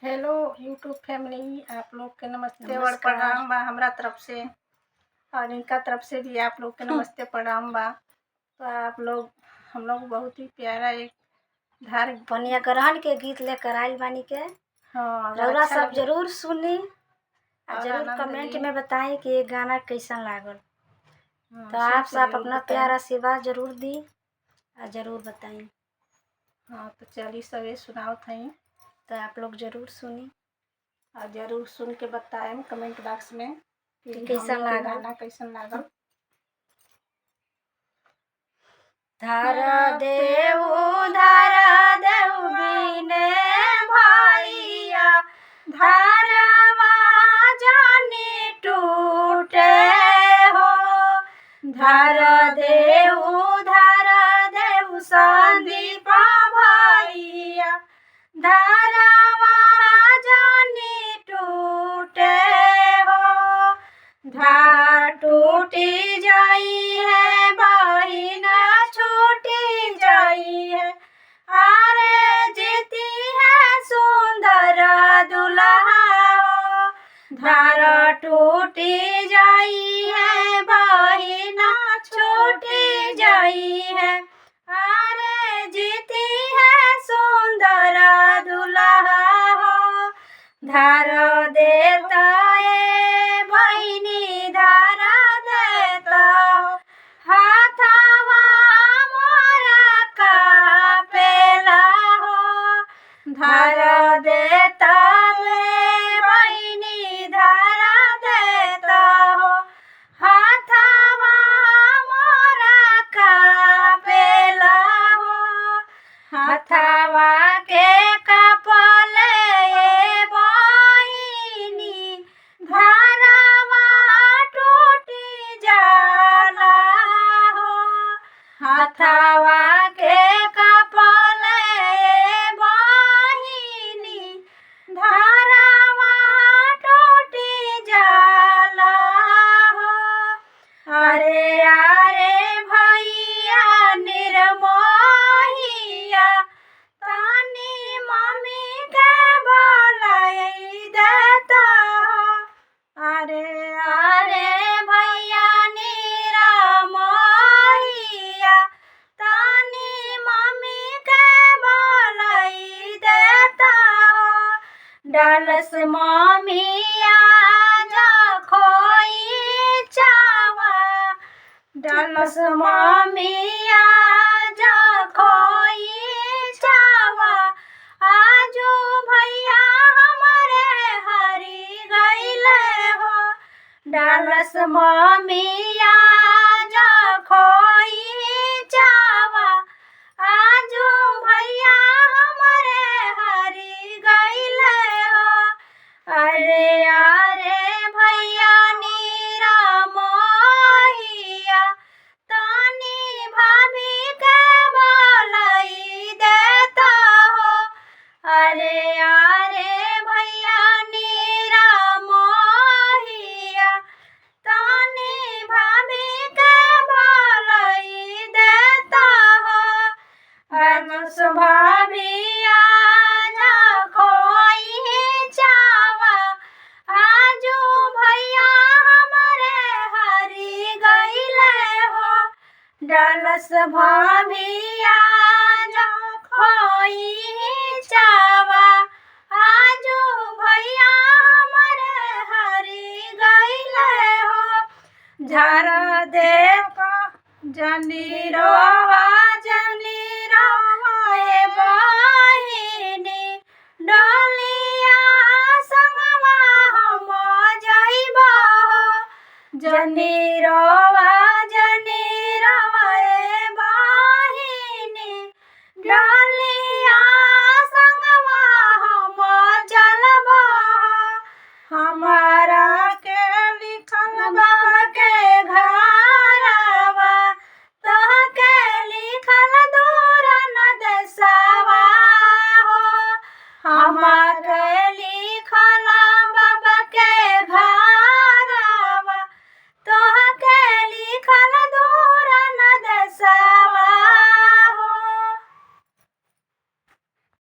Hello YouTube family, आप लोग के नमस्ते और नमस्कार। प्रणाम बा हमरा तरफ से, और इनका तरफ से भी आप लोग के नमस्ते प्रणाम बा। तो आप लोग हम लोग बहुत ही प्यारा एक धार्मिक पनिया ग्रहण के गीत लेकर आइल बानी के अगर रउरा अच्छा सब लगे जरूर सुनी और और जरूर आनंद कमेंट ली। में बताएं कि ये गाना कैसा लागल। तो सुन आप के सब जरूर अपना बताएं। प्यार आशीर्वाद जरूर दी और जरूर बताएं। तो चलिए सवे सुनाओ थी, तो आप लोग जरूर सुनी और जरूर सुन के बताएं कमेंट बॉक्स में कि कैसा हमनी के लागल। गाना कैसन लागल। धर देव बिने भैया धरवा जानी टूटे हो। धर देव संदीप भैया धरवा जानी टूटे हो। धार टूटी जाई है बहिना छूटी जाई है, अरे जीती है सुंदर दुल्हा हो। धार टूटी जाई है बहिना छूटी जाई है, अरे जीती है सुंदर दुल्हा हो। धार देता है बहिनी धार देता हो, हाथवा मोरा कापेला हो। धार देता है बहिनी धार देता हो, हाथवा मोरा कापेला हो। हाथवा के कपले बहिनी धारवा टूटी जाला हो। हाथवा के कपले बहिनी धारवा टूटी जाला हो। अरे अरे भैया निर्मोहिया तानी मम्मी के बोलाई देता हो। अरे अरे भैया निर्मोहिया तानी मम्मी के बोलाई देता हो। डालस मम्मिया जा खोई चावा, डालस मम्मिया जा खोई चावा, आजू भैया हमारे हरी गईले हो। डालस मम्मिया जा खोई चावा, आजू भैया हमारे हरी गईले हो। अरे अरे भैया नीरा मोहिया तानी भाभी के बोलाई देता हो। अरे अरे भैया नीरा मोहिया तानी भाभी के बोलाई देता हो। अनुस भाभिया जा खोई चावा, आजू भैया हमारे हरी गईले हो। डालस भाभिया जा खोई चावा, आजू भैया हमारे हरी गईले हो। झर देता जानी